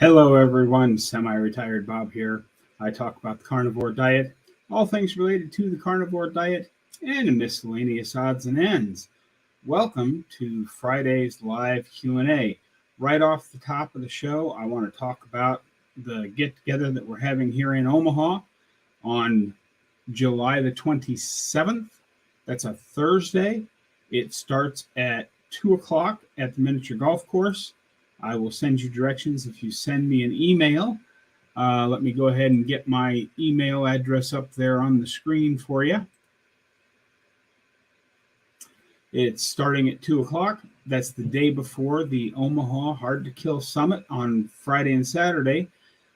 Hello everyone, Semi-Retired Bob here. I talk about the carnivore diet, all things related to the carnivore diet, and miscellaneous odds and ends. Welcome to Friday's live Q&A. Right off the top of the show, I want to talk about the get-together that we're having here in Omaha on July the 27th. That's a Thursday. It starts at 2 o'clock at the miniature golf course. I will send you directions if you send me an email. Let me go ahead and get my email address up there on the screen for you. It's starting at 2 o'clock. That's the day before the Omaha Hard to Kill Summit on Friday and Saturday.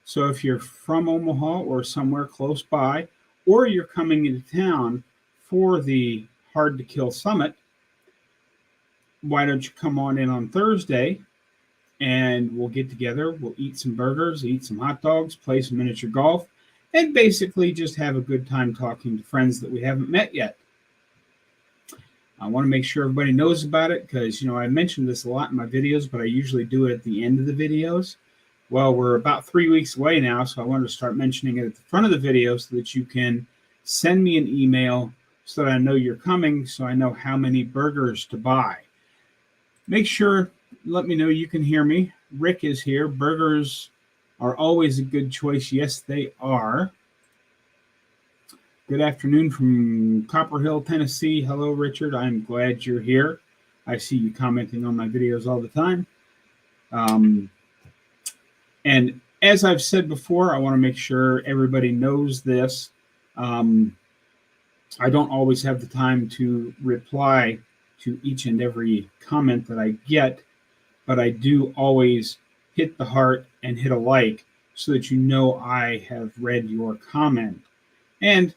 So if you're from Omaha or somewhere close by, or you're coming into town for the Hard to Kill Summit, why don't you come on in on Thursday? And we'll get together, we'll eat some burgers, eat some hot dogs, play some miniature golf, and basically just have a good time talking to friends that we haven't met yet. I want to make sure everybody knows about it because, I mentioned this a lot in my videos, but I usually do it at the end of the videos. Well, we're about 3 weeks away now, so I wanted to start mentioning it at the front of the video so that you can send me an email so that I know you're coming, so I know how many burgers to buy. Make sure, let me know you can hear me. Rick is here. Burgers are always a good choice. Yes, they are. Good afternoon from Copper Hill, Tennessee. Hello, Richard. I'm glad you're here. I see you commenting on my videos all the time. And as I've said before, I want to make sure everybody knows this. I don't always have the time to reply to each and every comment that I get, but I do always hit the heart and hit a like so that you know I have read your comment. And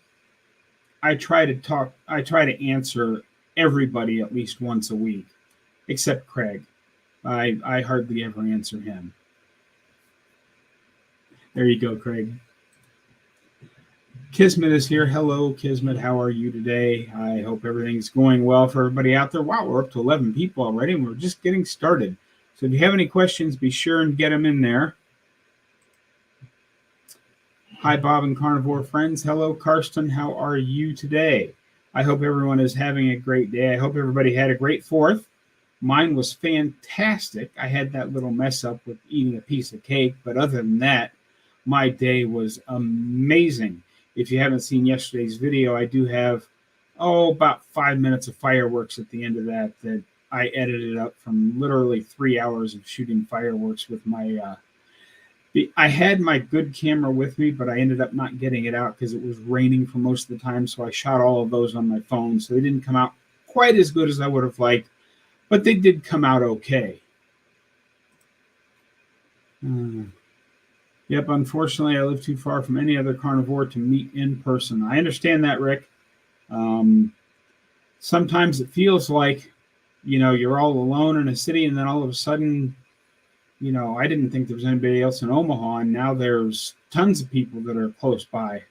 I try to answer everybody at least once a week, except Craig. I hardly ever answer him. There you go, Craig. Kismet is here. Hello, Kismet. How are you today? I hope everything's going well for everybody out there. Wow, we're up to 11 people already, and we're just getting started. So if you have any questions, be sure and get them in there. Hi, Bob and Carnivore friends. Hello, Karsten. How are you today? I hope everyone is having a great day. I hope everybody had a great 4th. Mine was fantastic. I had that little mess up with eating a piece of cake, but other than that, my day was amazing. If you haven't seen yesterday's video, I do have, about 5 minutes of fireworks at the end of that I edited up from literally 3 hours of shooting fireworks with my, I had my good camera with me, but I ended up not getting it out because it was raining for most of the time. So I shot all of those on my phone. So they didn't come out quite as good as I would have liked, but they did come out okay. Yep, unfortunately, I live too far from any other carnivore to meet in person. I understand that, Rick. Sometimes it feels like, you're all alone in a city, and then all of a sudden, I didn't think there was anybody else in Omaha, and now there's tons of people that are close by.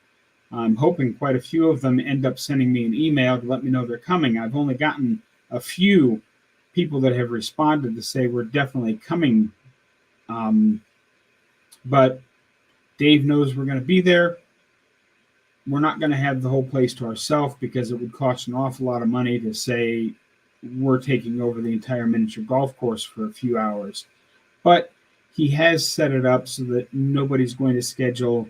I'm hoping quite a few of them end up sending me an email to let me know they're coming. I've only gotten a few people that have responded to say we're definitely coming. But Dave knows we're going to be there. We're not going to have the whole place to ourselves because it would cost an awful lot of money to say we're taking over the entire miniature golf course for a few hours. But he has set it up so that nobody's going to schedule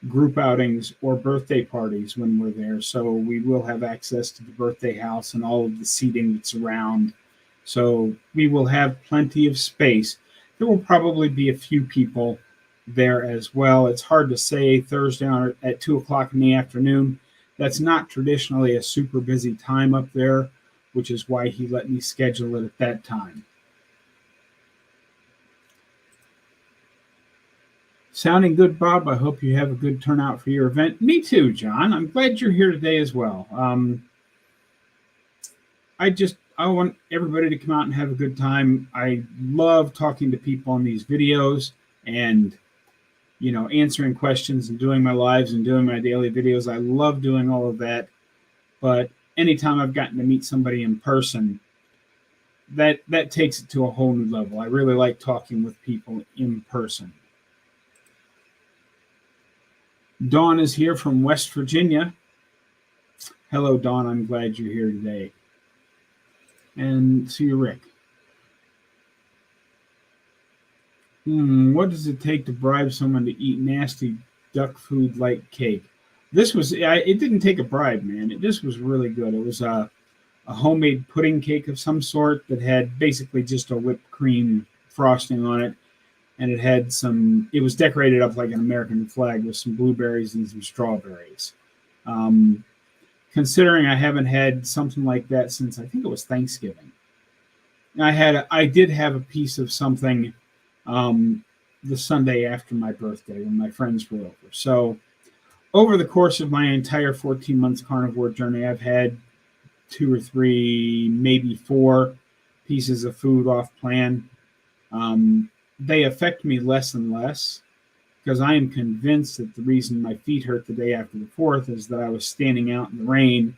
group outings or birthday parties when we're there. So we will have access to the birthday house and all of the seating that's around. So we will have plenty of space. There will probably be a few people there as well. It's hard to say Thursday at 2 o'clock in the afternoon. That's not traditionally a super busy time up there, which is why he let me schedule it at that time. Sounding good, Bob. I hope you have a good turnout for your event. Me too, John. I'm glad you're here today as well. I want everybody to come out and have a good time. I love talking to people on these videos and answering questions and doing my lives and doing my daily videos. I love doing all of that. But anytime I've gotten to meet somebody in person, that takes it to a whole new level. I really like talking with people in person. Dawn is here from West Virginia. Hello, Dawn. I'm glad you're here today. And see you, Rick. What does it take to bribe someone to eat nasty duck food like cake? It didn't take a bribe, man. This was really good. It was a homemade pudding cake of some sort that had basically just a whipped cream frosting on it. And it was decorated up like an American flag with some blueberries and some strawberries. Considering I haven't had something like that since I think it was Thanksgiving. I did have a piece of something the Sunday after my birthday when my friends were over. So over the course of my entire 14 months carnivore journey, I've had 2 or 3, maybe 4 pieces of food off plan. They affect me less and less because I am convinced that the reason my feet hurt the day after the 4th is that I was standing out in the rain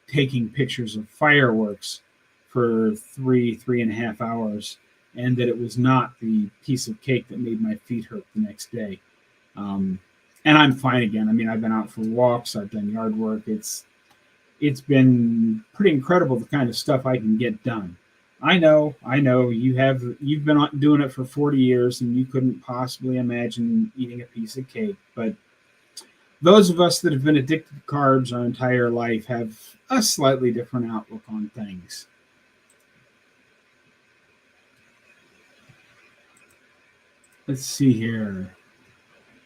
taking pictures of fireworks for 3.5 hours, and that it was not the piece of cake that made my feet hurt the next day. And I'm fine again. I mean, I've been out for walks. I've done yard work. It's been pretty incredible the kind of stuff I can get done. I know. You've been doing it for 40 years, and you couldn't possibly imagine eating a piece of cake. But those of us that have been addicted to carbs our entire life have a slightly different outlook on things. Let's see here.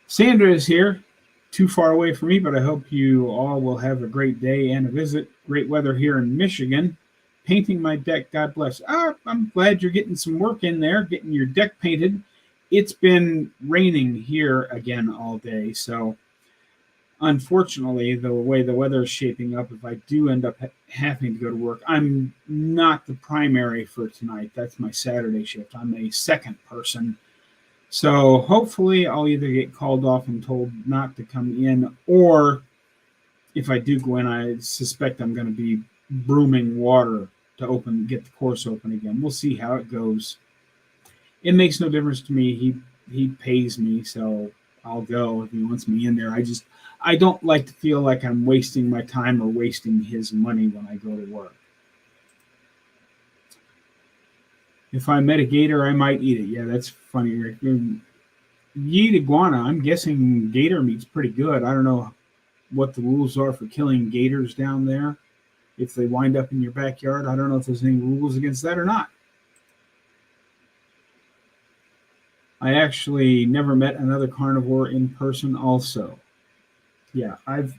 Sandra is here, too far away from me, but I hope you all will have a great day and a visit. Great weather here in Michigan. Painting my deck, God bless. I'm glad you're getting some work in there, getting your deck painted. It's been raining here again all day, so unfortunately, the way the weather is shaping up, if I do end up having to go to work, I'm not the primary for tonight. That's my Saturday shift. I'm a second person. So hopefully I'll either get called off and told not to come in, or if I do go in, I suspect I'm going to be brooming water to get the course open again. We'll see how it goes. It makes no difference to me. He pays me, so I'll go if he wants me in there. I don't like to feel like I'm wasting my time or wasting his money when I go to work. If I met a gator, I might eat it. Yeah, that's funny, Rick. You eat iguana. I'm guessing gator meat's pretty good. I don't know what the rules are for killing gators down there. If they wind up in your backyard, I don't know if there's any rules against that or not. I actually never met another carnivore in person also. Yeah, I've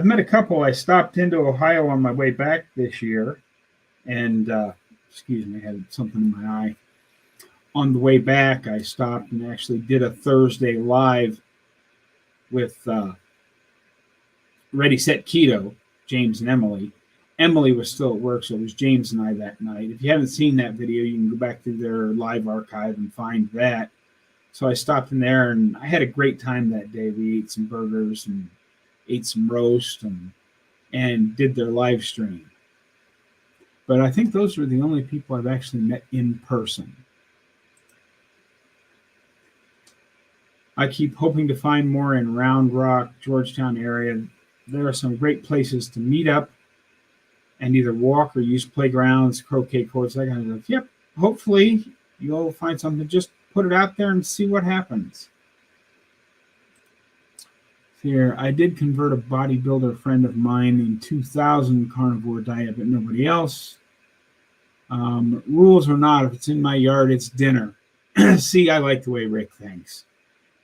met a couple. I stopped into Ohio on my way back this year, and excuse me, I had something in my eye. On the way back, I stopped and actually did a Thursday live with Ready, Set, Keto, James and Emily. Emily was still at work, so it was James and I that night. If you haven't seen that video, you can go back to their live archive and find that. So I stopped in there, and I had a great time that day. We ate some burgers and ate some roast and did their live stream. But I think those were the only people I've actually met in person. I keep hoping to find more in Round Rock, Georgetown area. There are some great places to meet up and either walk or use playgrounds, croquet courts, that kind of stuff. Yep, hopefully you'll find something. Just put it out there and see what happens. Here, I did convert a bodybuilder friend of mine in 2000 carnivore diet, but nobody else. Rules or not, if it's in my yard, it's dinner. See, I like the way Rick thinks.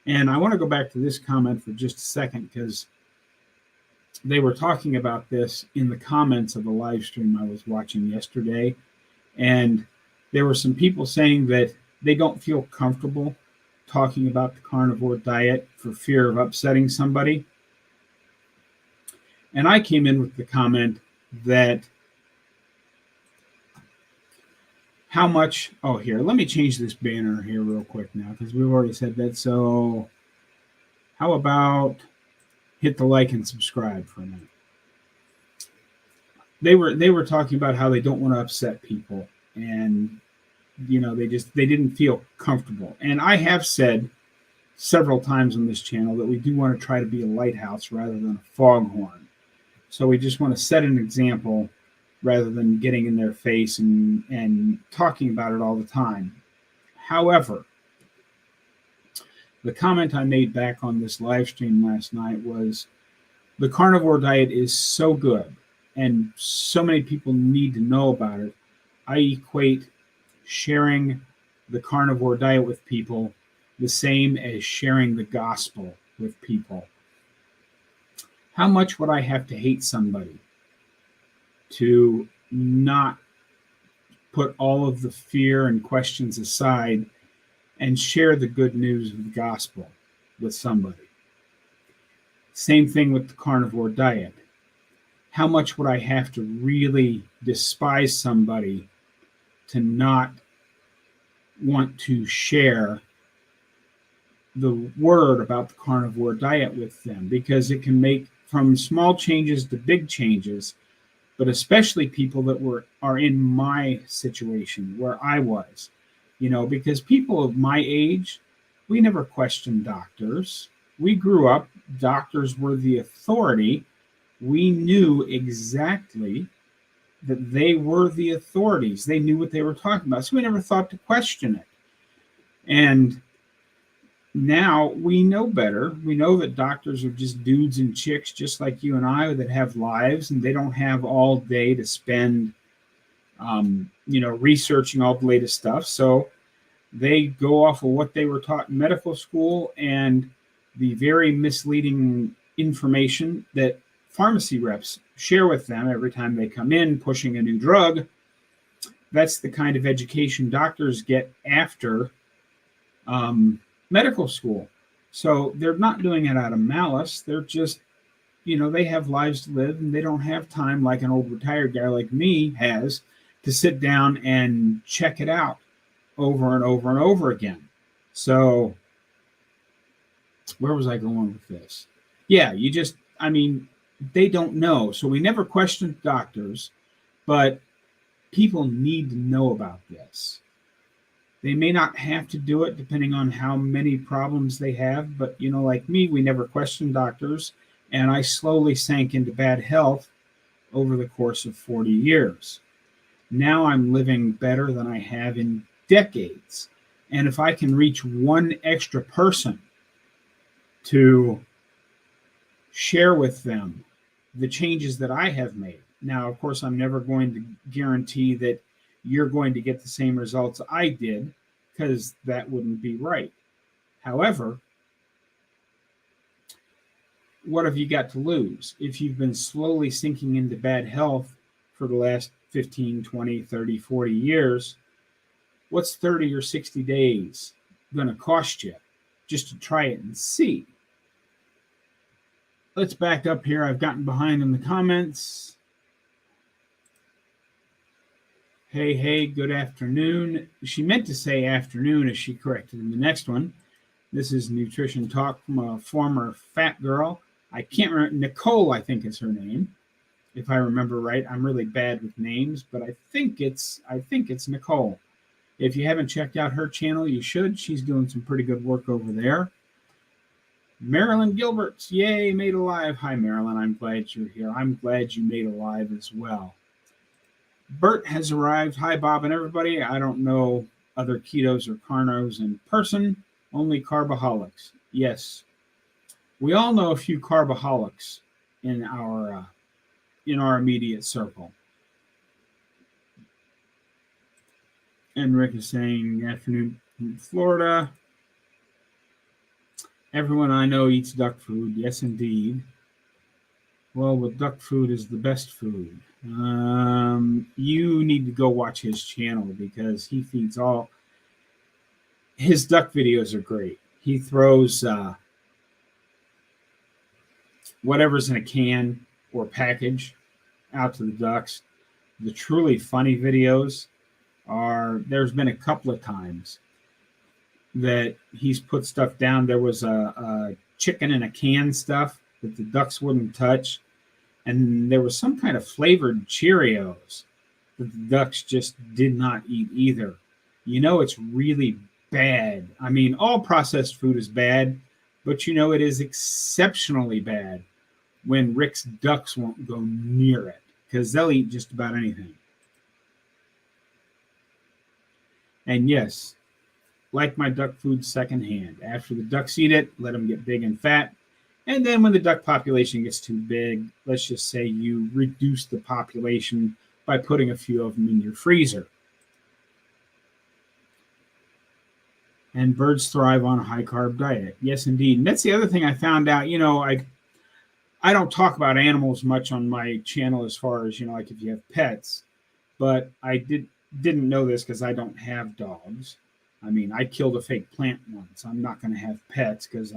And I want to go back to this comment for just a second because they were talking about this in the comments of a live stream I was watching yesterday. And there were some people saying that they don't feel comfortable talking about the carnivore diet for fear of upsetting somebody. And I came in with the comment that how much, here, let me change this banner here real quick now because we've already said that. So how about hit the like and subscribe for a minute. They were talking about how they don't want to upset people, and they didn't feel comfortable. And I have said several times on this channel that we do want to try to be a lighthouse rather than a foghorn. So we just want to set an example rather than getting in their face and talking about it all the time. However, the comment I made back on this live stream last night was the carnivore diet is so good and so many people need to know about it. I equate sharing the carnivore diet with people the same as sharing the gospel with people. How much would I have to hate somebody to not put all of the fear and questions aside and share the good news of the gospel with somebody? Same thing with the carnivore diet. How much would I have to really despise somebody to not want to share the word about the carnivore diet with them? Because it can make from small changes to big changes, but especially people that are in my situation where I was, because people of my age, we never questioned doctors. We grew up, doctors were the authority. We knew exactly that they were the authorities. They knew what they were talking about. So we never thought to question it. And now we know better. We know that doctors are just dudes and chicks just like you and I that have lives, and they don't have all day to spend, researching all the latest stuff. So they go off of what they were taught in medical school and the very misleading information that pharmacy reps share with them every time they come in pushing a new drug. That's the kind of education doctors get after medical school. So they're not doing it out of malice. They're just, they have lives to live and they don't have time like an old retired guy like me has to sit down and check it out over and over and over again. So where was I going with this? Yeah, they don't know. So we never questioned doctors, but people need to know about this. They may not have to do it depending on how many problems they have, but like me, we never questioned doctors, and I slowly sank into bad health over the course of 40 years. Now I'm living better than I have in decades. And if I can reach one extra person to share with them the changes that I have made. Now, of course, I'm never going to guarantee that you're going to get the same results I did, because that wouldn't be right. However, what have you got to lose? If you've been slowly sinking into bad health for the last 15, 20, 30, 40 years, what's 30 or 60 days going to cost you just to try it and see? Let's back up here. I've gotten behind in the comments. Hey, good afternoon. She meant to say afternoon, as she corrected in the next one. This is Nutrition Talk from a former fat girl. I can't remember. Nicole, I think is her name, if I remember right. I'm really bad with names, but I think it's Nicole. If you haven't checked out her channel, you should. She's doing some pretty good work over there. Marilyn Gilberts, yay, made alive. Hi, Marilyn. I'm glad you're here. I'm glad you made alive as well. Bert has arrived. Hi, Bob and everybody. I don't know other ketos or carnos in person, only carbaholics. Yes, we all know a few carbaholics in our immediate circle. And Rick is saying, afternoon from Florida. Everyone I know eats duck food. Yes, indeed. Well, duck food is the best food. You need to go watch his channel because he feeds all. His duck videos are great. He throws whatever's in a can or package out to the ducks. The truly funny videos there's been a couple of times that he's put stuff down. There was a chicken in a can stuff that the ducks wouldn't touch. And there was some kind of flavored Cheerios that the ducks just did not eat either. It's really bad. I mean, all processed food is bad, but you know, it is exceptionally bad when Rick's ducks won't go near it because they'll eat just about anything. And yes, like my duck food secondhand. After the ducks eat it, let them get big and fat. And then when the duck population gets too big, let's just say you reduce the population by putting a few of them in your freezer. And birds thrive on a high carb diet. Yes, indeed. And that's the other thing I found out. You know, I don't talk about animals much on my channel as far as, you know, like if you have pets, but I didn't know this because I don't have dogs. I mean, I killed a fake plant once. I'm not going to have pets because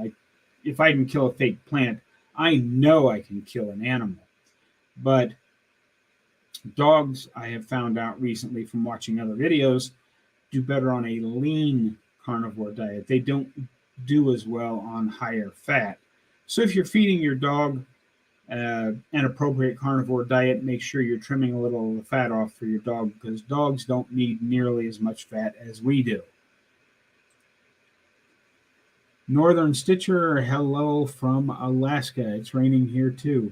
if I can kill a fake plant, I know I can kill an animal. But dogs, I have found out recently from watching other videos, do better on a lean carnivore diet. They don't do as well on higher fat. So if you're feeding your dog an appropriate carnivore diet, make sure you're trimming a little of the fat off for your dog because dogs don't need nearly as much fat as we do. Northern Stitcher, hello from Alaska. It's raining here too.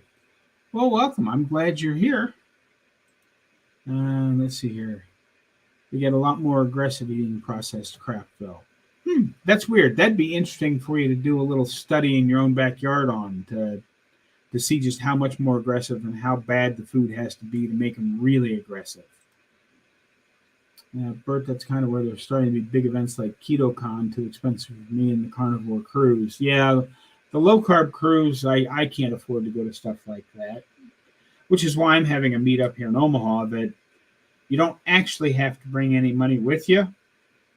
Well, welcome. I'm glad you're here. Let's see here. We get a lot more aggressive eating processed crap, though. That's weird. That'd be interesting for you to do a little study in your own backyard on to see just how much more aggressive and how bad the food has to be to make them really aggressive. Bert, that's kind of where they're starting to be big events like KetoCon, too expensive for me and the Carnivore Cruise. Yeah, the low-carb cruise, I can't afford to go to stuff like that, which is why I'm having a meetup here in Omaha that you don't actually have to bring any money with you.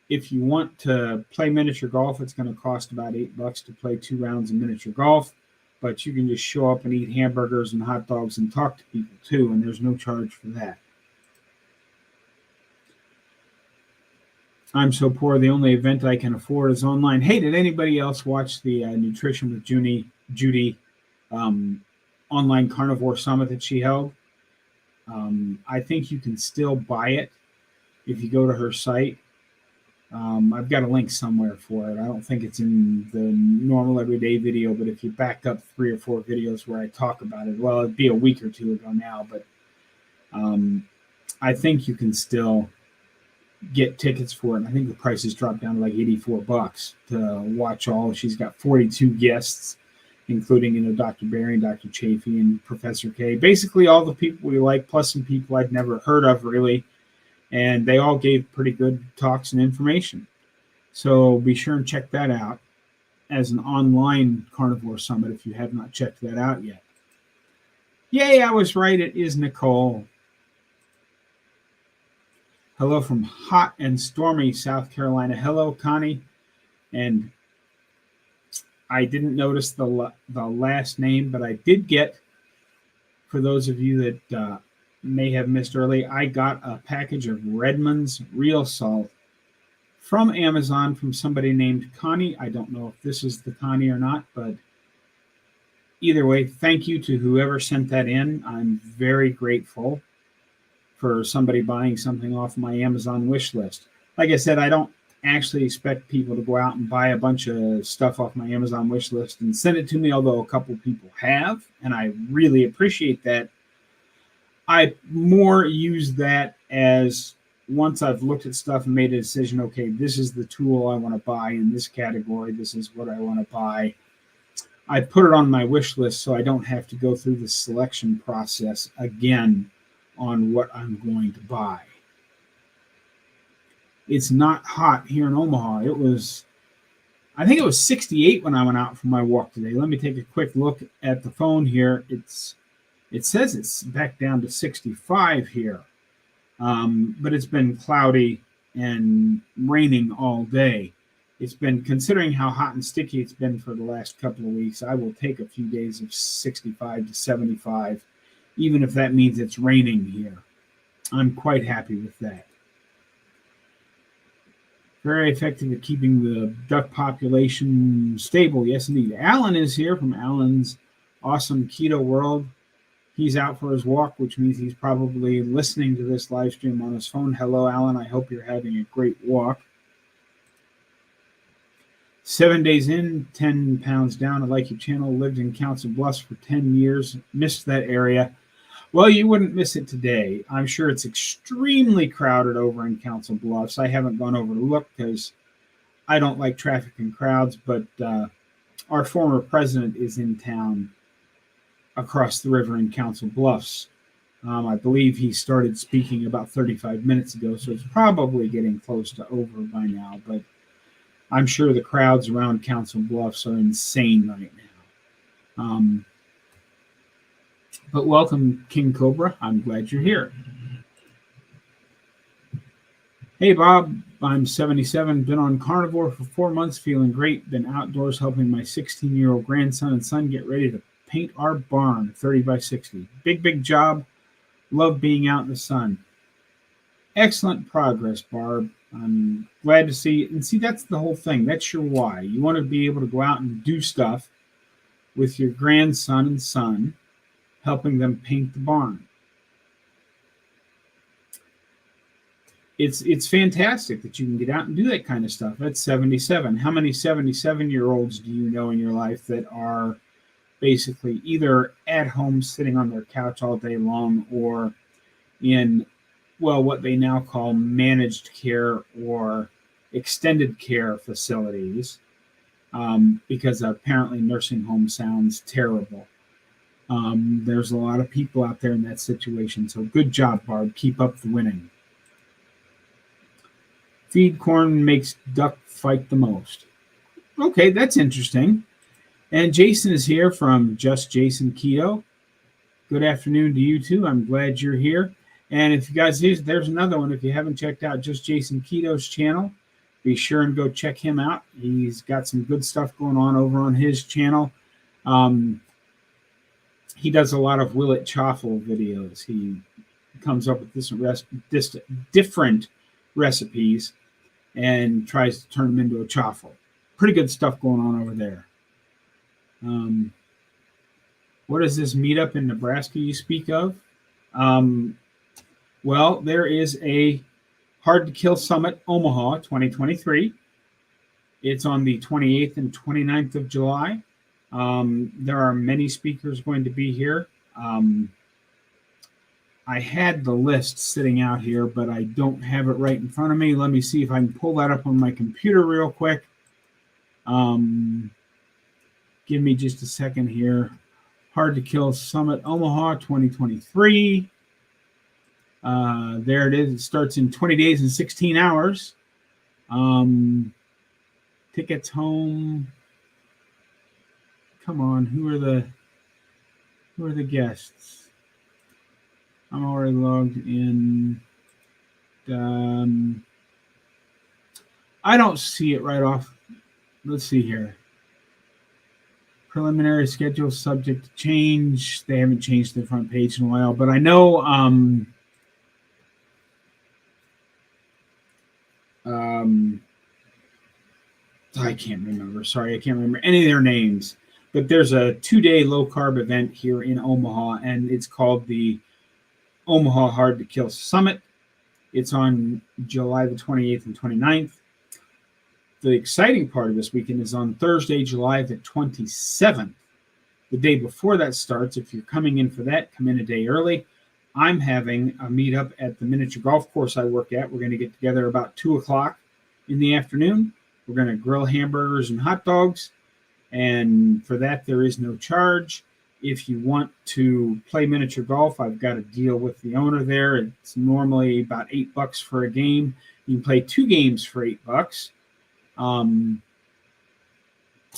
If you want to play miniature golf, it's going to cost about $8 to play 2 rounds of miniature golf, but you can just show up and eat hamburgers and hot dogs and talk to people, too, and there's no charge for that. I'm so poor, the only event I can afford is online. Hey, did anybody else watch the Nutrition with Judy online carnivore summit that she held? I think you can still buy it if you go to her site. I've got a link somewhere for it. I don't think it's in the normal everyday video, but if you back up 3 or 4 videos where I talk about it, well, it'd be a week or 2 ago now, but I think you can still get tickets for it. I think the price has dropped down to like $84 to watch all. She's got 42 guests, including, you know, Dr. Barry, Dr. Chafee, and Professor K. Basically all the people we like, plus some people I'd never heard of really. And they all gave pretty good talks and information. So be sure and check that out as an online carnivore summit if you have not checked that out yet. Yay, I was right. It is Nicole. Hello from hot and stormy South Carolina. Hello, Connie. And I didn't notice the last name, but I did get, for those of you that may have missed early, I got a package of Redmond's Real Salt from Amazon from somebody named Connie. I don't know if this is the Connie or not, but either way, thank you to whoever sent that in. I'm very grateful for somebody buying something off my Amazon wish list. Like I said, I don't actually expect people to go out and buy a bunch of stuff off my Amazon wish list and send it to me, although a couple people have, and I really appreciate that. I more use that as once I've looked at stuff and made a decision, okay, this is the tool I want to buy in this category, this is what I want to buy. I put it on my wish list so I don't have to go through the selection process again on what I'm going to buy. It's not hot here in Omaha. I think it was 68 when I went out for my walk today. Let me take a quick look at the phone here. It says it's back down to 65 here, but it's been cloudy and raining all day. It's been, considering how hot and sticky it's been for the last couple of weeks, I will take a few days of 65 to 75, even if that means it's raining here. I'm quite happy with that. Very effective at keeping the duck population stable. Yes, indeed. Alan is here from Alan's Awesome Keto World. He's out for his walk, which means he's probably listening to this live stream on his phone. Hello, Alan. I hope you're having a great walk. 7 days in, 10 pounds down. I like your channel. Lived in Council Bluffs for 10 years. Missed that area. Well, you wouldn't miss it today. I'm sure it's extremely crowded over in Council Bluffs. I haven't gone over to look because I don't like traffic and crowds, but our former president is in town across the river in Council Bluffs. I believe he started speaking about 35 minutes ago, so it's probably getting close to over by now, but I'm sure the crowds around Council Bluffs are insane right now. But welcome, King Cobra. I'm glad you're here. Hey, Bob. I'm 77. Been on Carnivore for 4 months. Feeling great. Been outdoors helping my 16-year-old grandson and son get ready to paint our barn, 30 by 60. Big job. Love being out in the sun. Excellent progress, Barb. I'm glad to see it. And see, that's the whole thing. That's your why. You want to be able to go out and do stuff with your grandson and son, helping them paint the barn. It's fantastic that you can get out and do that kind of stuff. That's 77. How many 77-year-olds do you know in your life that are basically either at home sitting on their couch all day long or in, well, what they now call managed care or extended care facilities, because apparently nursing home sounds terrible. There's a lot of people out there in that situation. So good job, Barb. Keep up the winning. Feed corn makes duck fight the most. Okay, that's interesting. And Jason is here from Just Jason Keto. Good afternoon to you too. I'm glad you're here. And if you guys, there's another one. If you haven't checked out Just Jason Keto's channel, be sure and go check him out. He's got some good stuff going on over on his channel. He does a lot of Willet Chaffle videos. He comes up with different recipes and tries to turn them into a chaffle. Pretty good stuff going on over there. What is this meetup in Nebraska you speak of? Well, there is a Hard to Kill Summit Omaha 2023. It's on the 28th and 29th of July. There are many speakers going to be here. I had the list sitting out here, but I don't have it right in front of me. Let me see if I can pull that up on my computer real quick. Give me just a second here. Hard to Kill Summit Omaha 2023. There it is. It starts in 20 days and 16 hours. Tickets home. Come on, who are the guests? I'm already logged in. I don't see it right off. Let's see here. Preliminary schedule subject to change. They haven't changed the front page in a while, but I know I can't remember. Sorry, I can't remember any of their names. But there's a 2-day low-carb event here in Omaha, and it's called the Omaha Hard to Kill Summit. It's on July the 28th and 29th. The exciting part of this weekend is on Thursday, July the 27th. The day before that starts, if you're coming in for that, come in a day early. I'm having a meetup at the miniature golf course I work at. We're going to get together about 2 o'clock in the afternoon. We're going to grill hamburgers and hot dogs. And for that, there is no charge. If you want to play miniature golf, I've got a deal with the owner there. It's normally about $8 for a game. You can play 2 games for $8.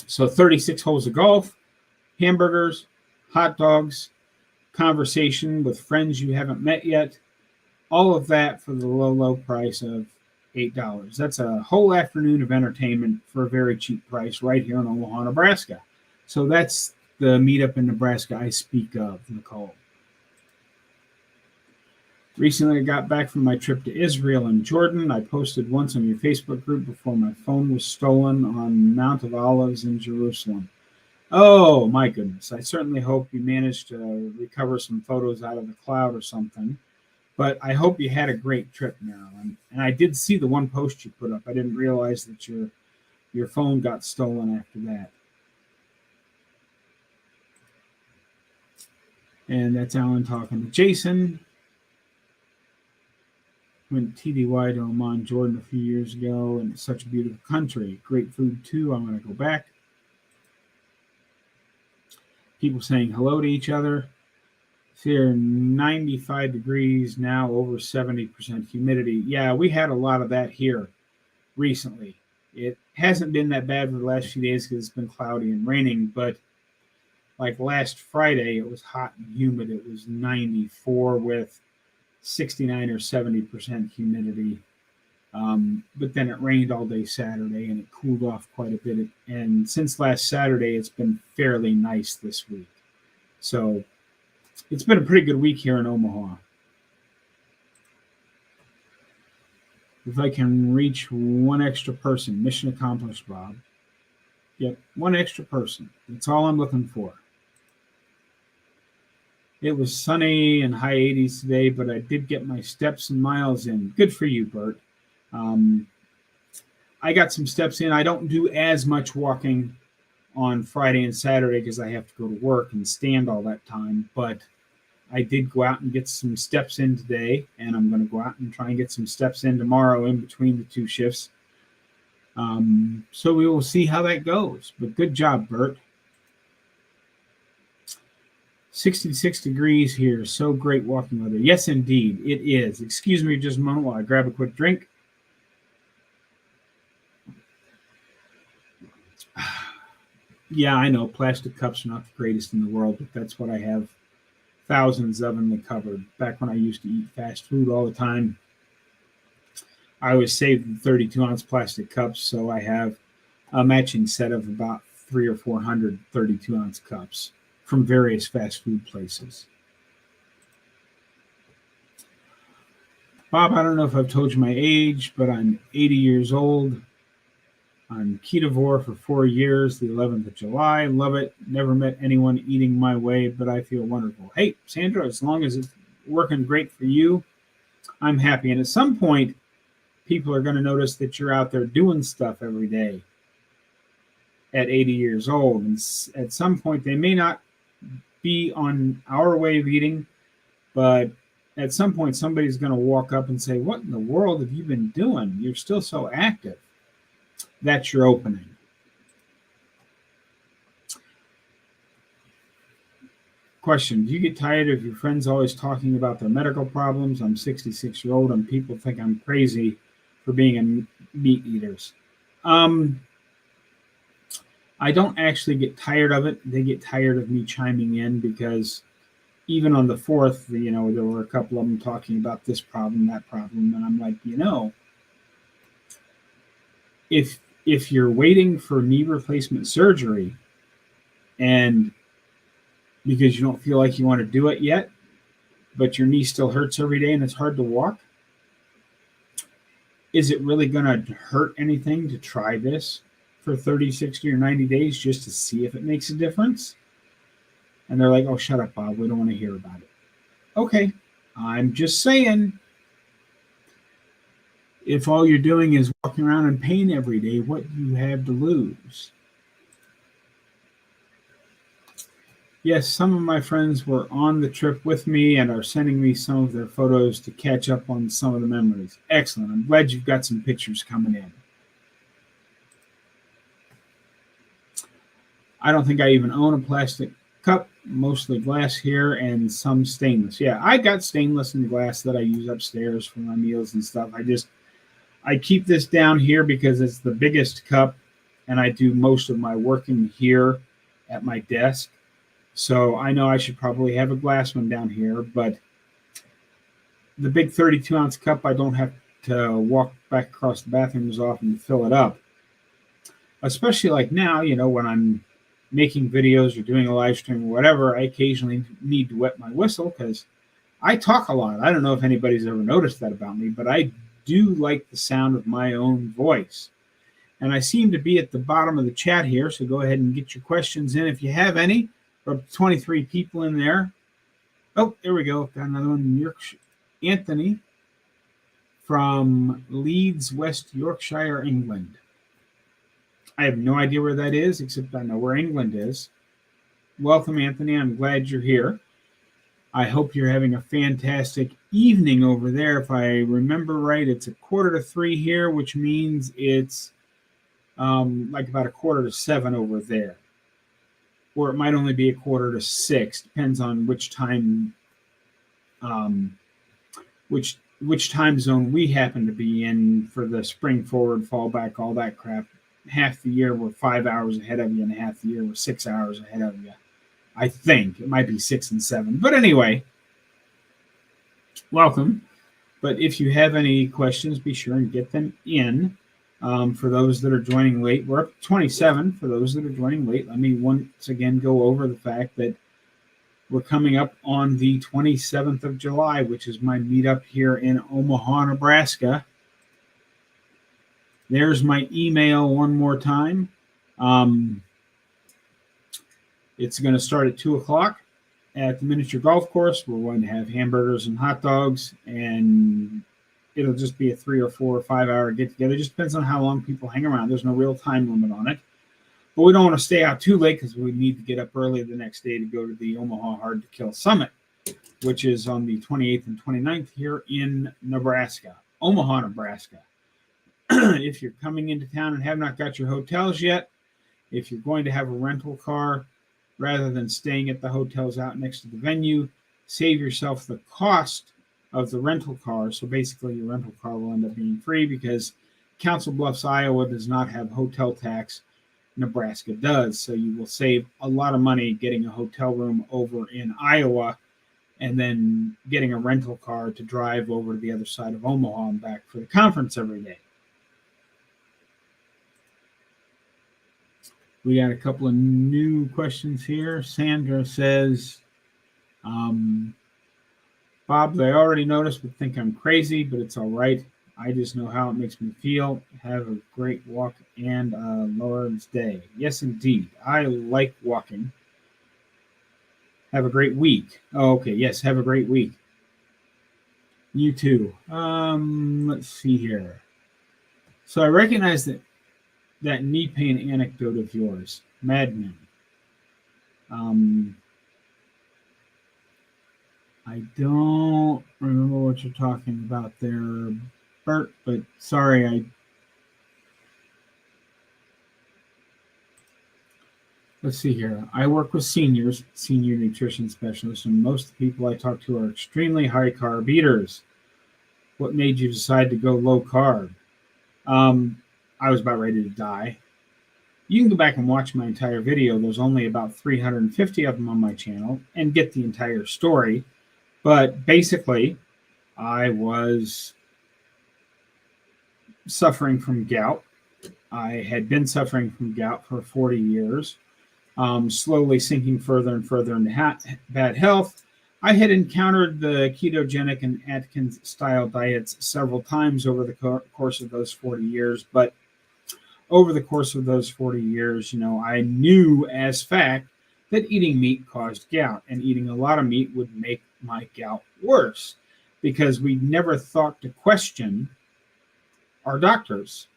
So 36 holes of golf, hamburgers, hot dogs, conversation with friends you haven't met yet. All of that for the low price of $8. That's a whole afternoon of entertainment for a very cheap price right here in Omaha, Nebraska. So that's the meetup in Nebraska I speak of, Nicole. Recently, I got back from my trip to Israel and Jordan. I posted once on your Facebook group before my phone was stolen on Mount of Olives in Jerusalem. Oh, my goodness. I certainly hope you managed to recover some photos out of the cloud or something. But I hope you had a great trip, Marilyn. And I did see the one post you put up. I didn't realize that your your phone got stolen after that. And that's Alan talking to Jason. Went TDY to Oman, Jordan a few years ago, and it's such a beautiful country. Great food too. I'm going to go back. People saying hello to each other. It's here 95 degrees now, over 70% humidity. Yeah, we had a lot of that here recently. It hasn't been that bad for the last few days because it's been cloudy and raining, but like last Friday, it was hot and humid. It was 94 with 69 or 70% humidity. But then it rained all day Saturday and it cooled off quite a bit. And since last Saturday, it's been fairly nice this week. So it's been a pretty good week here in Omaha. If I can reach one extra person, mission accomplished, Bob. Yep, one extra person. That's all I'm looking for. It was sunny and high 80s today, but I did get my steps and miles in. Good for you, Bert. I got some steps in. I don't do as much walking on Friday and Saturday because I have to go to work and stand all that time. But I did go out and get some steps in today, and I'm going to go out and try and get some steps in tomorrow in between the two shifts. So we will see how that goes. But good job, Bert. 66 degrees here. So great walking weather. Yes, indeed, it is. Excuse me just a moment while I grab a quick drink. Yeah, I know plastic cups are not the greatest in the world, but that's what I have thousands of in the cupboard. Back when I used to eat fast food all the time, I always saved the 32-ounce plastic cups, so I have a matching set of about 300 or 400 32-ounce cups from various fast food places. Bob, I don't know if I've told you my age, but I'm 80 years old. I'm Carnivore for 4 years, the 11th of July. Love it. Never met anyone eating my way, but I feel wonderful. Hey, Sandra, as long as it's working great for you, I'm happy. And at some point, people are going to notice that you're out there doing stuff every day at 80 years old. And at some point, they may not be on our way of eating, but at some point, somebody's going to walk up and say, what in the world have you been doing? You're still so active. That's your opening. Question, do you get tired of your friends always talking about their medical problems? I'm 66-year-old and people think I'm crazy for being a meat eaters. I don't actually get tired of it. They get tired of me chiming in because even on the 4th, there were a couple of them talking about this problem, that problem. And I'm like, if you're waiting for knee replacement surgery and because you don't feel like you want to do it yet, but your knee still hurts every day and it's hard to walk, is it really going to hurt anything to try this for 30, 60, or 90 days just to see if it makes a difference? And they're like, oh, shut up, Bob. We don't want to hear about it. Okay, I'm just saying, if all you're doing is walking around in pain every day, what do you have to lose? Yes, some of my friends were on the trip with me and are sending me some of their photos to catch up on some of the memories. Excellent. I'm glad you've got some pictures coming in. I don't think I even own a plastic cup, mostly glass here and some stainless. Yeah, I got stainless and glass that I use upstairs for my meals and stuff. I keep this down here because it's the biggest cup and I do most of my working here at my desk. So I know I should probably have a glass one down here, but the big 32-ounce cup, I don't have to walk back across the bathroom as often to fill it up. Especially like now, when I'm making videos or doing a live stream or whatever, I occasionally need to wet my whistle because I talk a lot. I don't know if anybody's ever noticed that about me, but I do like the sound of my own voice. And I seem to be at the bottom of the chat here, so go ahead and get your questions in if you have any. We're up to 23 people in there. Oh, there we go. Got another one in Yorkshire. Anthony from Leeds, West Yorkshire, England. I have no idea where that is, except I know where England is. Welcome, Anthony. I'm glad you're here. I hope you're having a fantastic evening over there. If I remember right, it's 2:45 here, which means it's like about 6:45 over there. Or it might only be 5:45. Depends on which time, which time zone we happen to be in for the spring forward, fall back, all that crap. Half the year we're 5 hours ahead of you, and half the year we're 6 hours ahead of you. I think it might be 6 and 7, but anyway, welcome. But if you have any questions, be sure and get them in. For those that are joining late, we're up to 27. For those that are joining late, let me once again go over the fact that we're coming up on the 27th of July, which is my meetup here in Omaha, Nebraska. There's my email one more time. It's going to start at 2 o'clock at the miniature golf course. We're going to have hamburgers and hot dogs, and it'll just be a 3 or 4 or 5 hour get together. It just depends on how long people hang around. There's no real time limit on it. But we don't want to stay out too late because we need to get up early the next day to go to the Omaha Hard to Kill Summit, which is on the 28th and 29th here in Nebraska, Omaha, Nebraska. If you're coming into town and have not got your hotels yet, if you're going to have a rental car, rather than staying at the hotels out next to the venue, save yourself the cost of the rental car. So basically your rental car will end up being free because Council Bluffs, Iowa does not have hotel tax. Nebraska does. So you will save a lot of money getting a hotel room over in Iowa and then getting a rental car to drive over to the other side of Omaha and back for the conference every day. We got a couple of new questions here. Sandra says, Bob, I already noticed but think I'm crazy, but it's all right. I just know how it makes me feel. Have a great walk and Lord's Day. Yes, indeed. I like walking. Have a great week. Oh, okay. Yes, have a great week. You too. Let's see here. So I recognize that knee pain anecdote of yours, madman. I don't remember what you're talking about there, Bert, but sorry, let's see here. I work with seniors, senior nutrition specialists, and most of the people I talk to are extremely high carb eaters. What made you decide to go low carb? I was about ready to die. You can go back and watch my entire video. There's only about 350 of them on my channel and get the entire story. But basically, I was suffering from gout. I had been suffering from gout for 40 years, slowly sinking further and further into bad health. I had encountered the ketogenic and Atkins style diets several times over the course of those 40 years, but over the course of those 40 years, I knew as fact that eating meat caused gout, and eating a lot of meat would make my gout worse because we never thought to question our doctors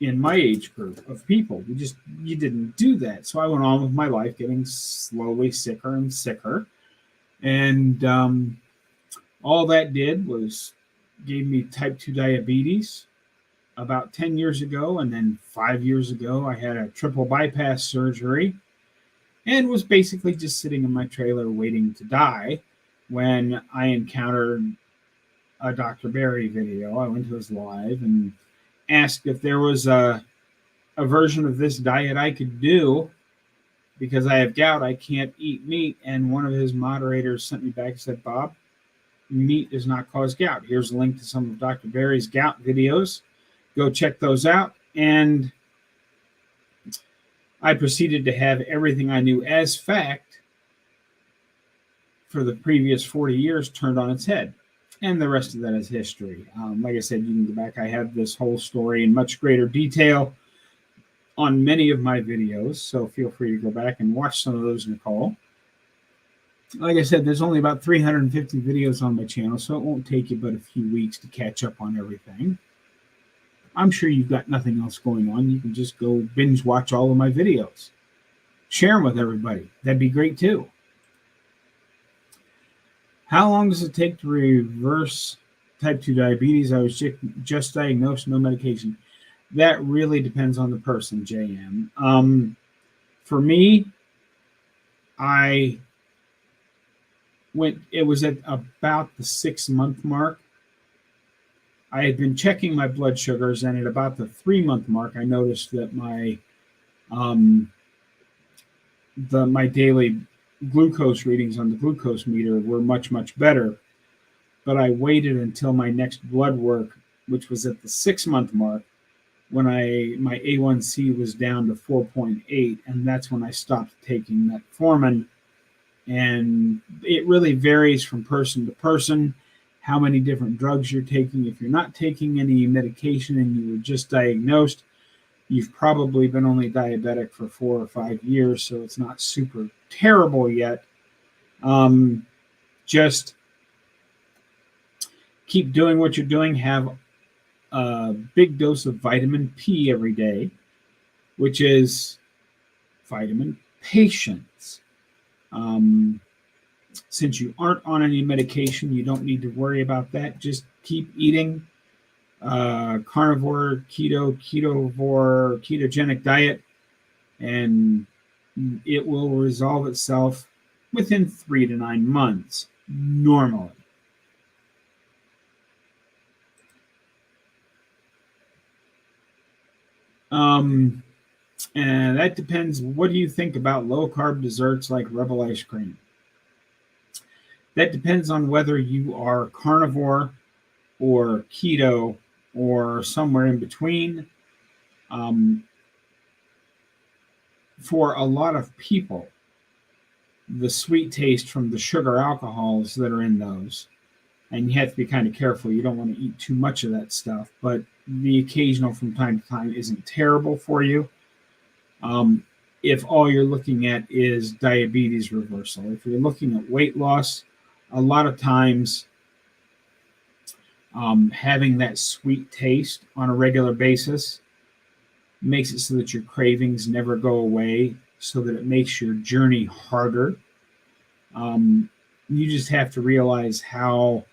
in my age group of people. You didn't do that. So I went on with my life getting slowly sicker and sicker. And all that did was gave me type 2 diabetes about 10 years ago. And then 5 years ago, I had a triple bypass surgery and was basically just sitting in my trailer waiting to die when I encountered a Dr. Barry video. I went to his live and asked if there was a version of this diet I could do because I have gout. I can't eat meat. And one of his moderators sent me back and said, Bob, meat does not cause gout. Here's a link to some of Dr. Barry's gout videos. Go check those out. And I proceeded to have everything I knew as fact for the previous 40 years turned on its head. And the rest of that is history. Like I said, you can go back. I have this whole story in much greater detail on many of my videos. So feel free to go back and watch some of those, Nicole. Like I said, there's only about 350 videos on my channel, so it won't take you but a few weeks to catch up on everything. I'm sure you've got nothing else going on. You can just go binge watch all of my videos. Share them with everybody. That'd be great too. How long does it take to reverse type 2 diabetes? I was just diagnosed, no medication. That really depends on the person, JM. For me, it was at about the 6-month mark. I had been checking my blood sugars, and at about the 3-month mark, I noticed that my daily glucose readings on the glucose meter were much, much better. But I waited until my next blood work, which was at the 6-month mark, when my A1C was down to 4.8, and that's when I stopped taking metformin. And it really varies from person to person, how many different drugs you're taking. If you're not taking any medication and you were just diagnosed, you've probably been only diabetic for 4 or 5 years, so it's not super terrible yet. Just keep doing what you're doing. Have a big dose of vitamin P every day, which is vitamin patience. Since you aren't on any medication, you don't need to worry about that. Just keep eating carnivore, ketovore, ketogenic diet, and it will resolve itself within 3 to 9 months, normally. And that depends. What do you think about low-carb desserts like Rebel ice cream? That depends on whether you are carnivore or keto or somewhere in between. For a lot of people, the sweet taste from the sugar alcohols that are in those, and you have to be kind of careful. You don't want to eat too much of that stuff, but the occasional from time to time isn't terrible for you. If all you're looking at is diabetes reversal, if you're looking at weight loss, a lot of times having that sweet taste on a regular basis makes it so that your cravings never go away, so that it makes your journey harder. You just have to realize how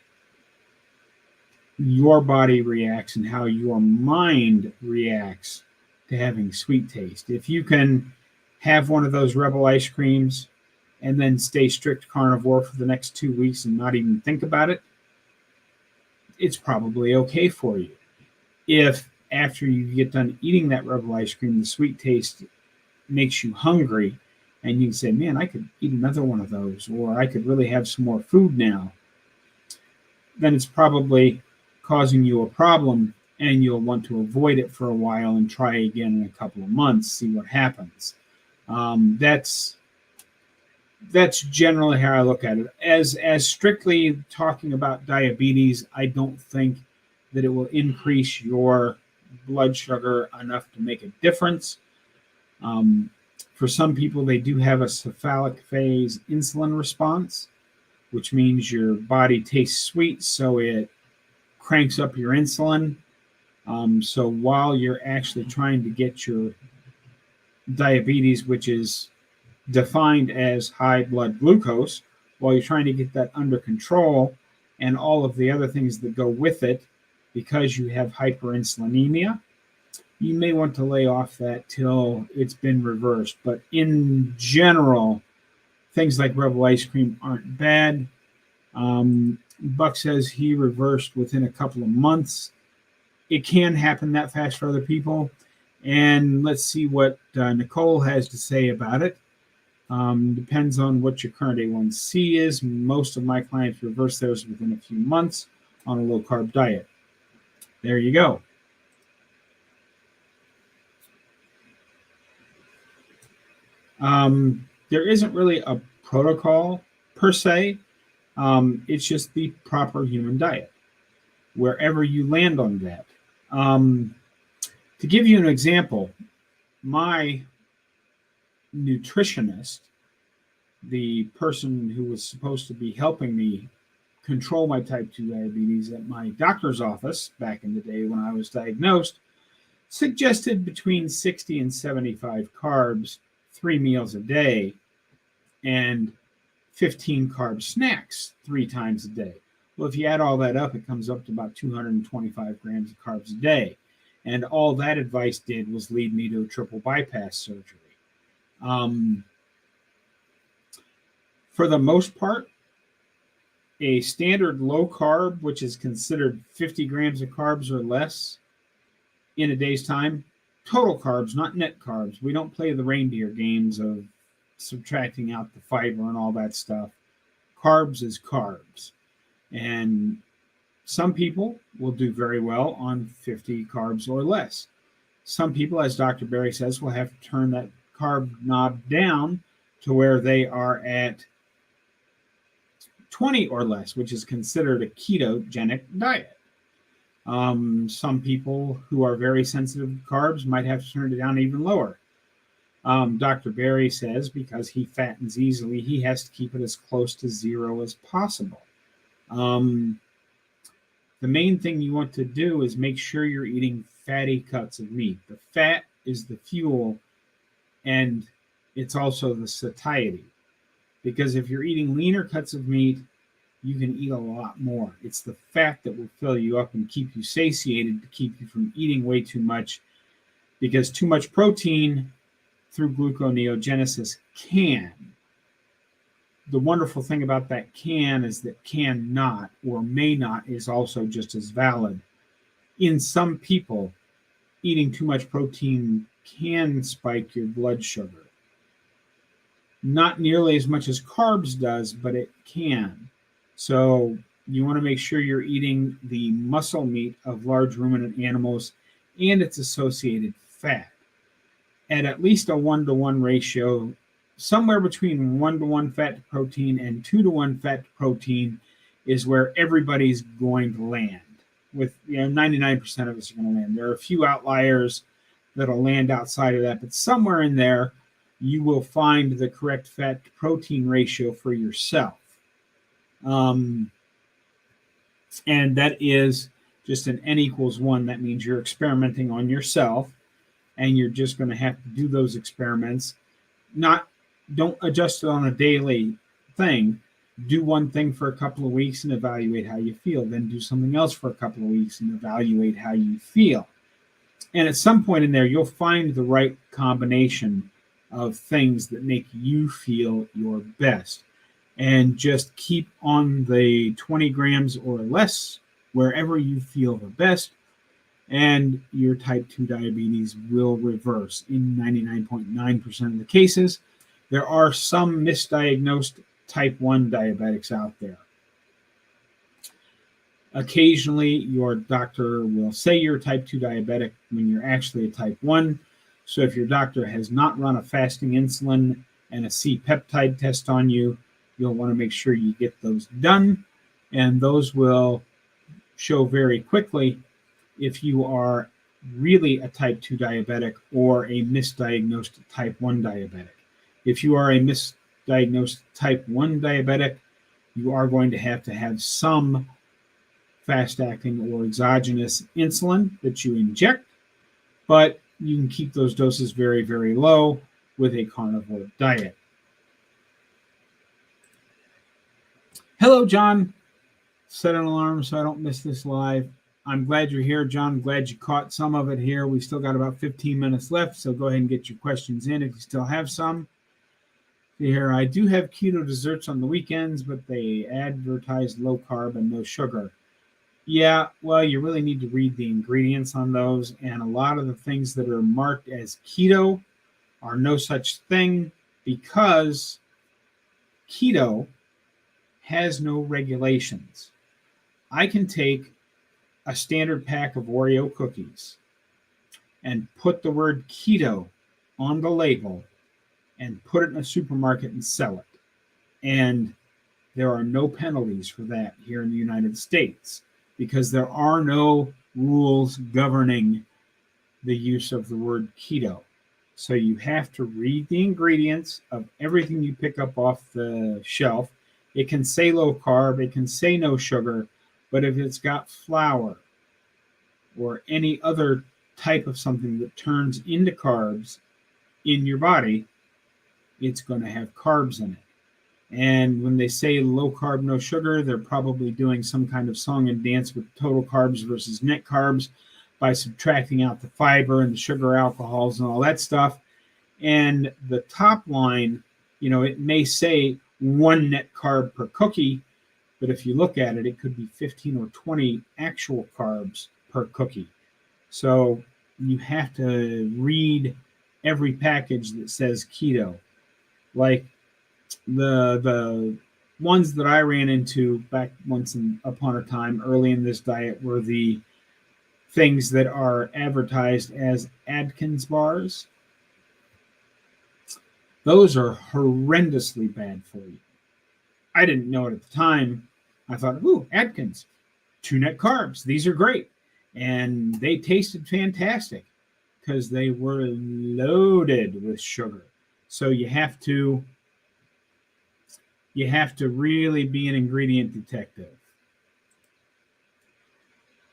your body reacts and how your mind reacts to having sweet taste. If you can have one of those Rebel ice creams and then stay strict carnivore for the next 2 weeks and not even think about it, it's probably okay for you. If after you get done eating that Rebel ice cream, the sweet taste makes you hungry, and you can say, man, I could eat another one of those, or I could really have some more food now, then it's probably causing you a problem, and you'll want to avoid it for a while and try again in a couple of months, see what happens. That's generally how I look at it. As strictly talking about diabetes, I don't think that it will increase your blood sugar enough to make a difference. For some people, they do have a cephalic phase insulin response, which means your body tastes sweet, so it cranks up your insulin. So while you're actually trying to get your diabetes, which is defined as high blood glucose, while you're trying to get that under control and all of the other things that go with it, because you have hyperinsulinemia, you may want to lay off that till it's been reversed. But in general, things like Rebel ice cream aren't bad. Buck says he reversed within a couple of months. It can happen that fast for other people. And let's see what Nicole has to say about it. Depends on what your current A1C is. Most of my clients reverse theirs within a few months on a low-carb diet. There you go. There isn't really a protocol per se. It's just the proper human diet, wherever you land on that. To give you an example, my nutritionist, the person who was supposed to be helping me control my type 2 diabetes at my doctor's office back in the day when I was diagnosed, suggested between 60 and 75 carbs, 3 meals a day, and 15 carb snacks 3 times a day. Well, if you add all that up, it comes up to about 225 grams of carbs a day. And all that advice did was lead me to a triple bypass surgery. For the most part, a standard low carb, which is considered 50 grams of carbs or less in a day's time, total carbs, not net carbs. We don't play the reindeer games of subtracting out the fiber and all that stuff. Carbs is carbs. And some people will do very well on 50 carbs or less. Some people, as Dr. Berry says, will have to turn that carb knob down to where they are at 20 or less, which is considered a ketogenic diet. Some people who are very sensitive to carbs might have to turn it down even lower. Dr. Berry says because he fattens easily, he has to keep it as close to 0 as possible. The main thing you want to do is make sure you're eating fatty cuts of meat. The fat is the fuel, and it's also the satiety. Because if you're eating leaner cuts of meat, you can eat a lot more. It's the fat that will fill you up and keep you satiated to keep you from eating way too much, because too much protein through gluconeogenesis can. The wonderful thing about that can is that cannot or may not is also just as valid. In some people, eating too much protein can spike your blood sugar. Not nearly as much as carbs does, but it can. So you want to make sure you're eating the muscle meat of large ruminant animals and its associated fat at least a 1-to-1 ratio. Somewhere between 1-to-1 fat to protein and 2-to-1 fat to protein is where everybody's going to land. With 99% of us are going to land. There are a few outliers that'll land outside of that, but somewhere in there, you will find the correct fat to protein ratio for yourself. And that is just an N=1. That means you're experimenting on yourself, and you're just going to have to do those experiments. Don't adjust it on a daily thing. Do one thing for a couple of weeks and evaluate how you feel. Then do something else for a couple of weeks and evaluate how you feel. And at some point in there, you'll find the right combination of things that make you feel your best. And just keep on the 20 grams or less wherever you feel the best, and your type 2 diabetes will reverse in 99.9% of the cases. There are some misdiagnosed type 1 diabetics out there. Occasionally, your doctor will say you're type 2 diabetic when you're actually a type 1. So if your doctor has not run a fasting insulin and a C-peptide test on you, you'll want to make sure you get those done. And those will show very quickly if you are really a type 2 diabetic or a misdiagnosed type 1 diabetic. If you are a misdiagnosed type 1 diabetic, you are going to have some fast-acting or exogenous insulin that you inject, but you can keep those doses very, very low with a carnivore diet. Hello, John. Set an alarm so I don't miss this live. I'm glad you're here, John. I'm glad you caught some of it here. We still got about 15 minutes left, so go ahead and get your questions in if you still have some. Here, I do have keto desserts on the weekends, but they advertise low carb and no sugar. Yeah, well, you really need to read the ingredients on those, and a lot of the things that are marked as keto are no such thing because keto has no regulations. I can take a standard pack of Oreo cookies and put the word keto on the label and put it in a supermarket and sell it. And there are no penalties for that here in the United States because there are no rules governing the use of the word keto. So you have to read the ingredients of everything you pick up off the shelf. It can say low carb, it can say no sugar, but if it's got flour or any other type of something that turns into carbs in your body, it's going to have carbs in it. And when they say low carb, no sugar, they're probably doing some kind of song and dance with total carbs versus net carbs by subtracting out the fiber and the sugar alcohols and all that stuff. And the top line, it may say 1 net carb per cookie, but if you look at it, it could be 15 or 20 actual carbs per cookie. So you have to read every package that says keto. Like the ones that I ran into back once upon a time early in this diet were the things that are advertised as Atkins bars. Those are horrendously bad for you. I didn't know it at the time. I thought, ooh, Atkins, 2 net carbs. These are great. And they tasted fantastic because they were loaded with sugar. So you have to really be an ingredient detective.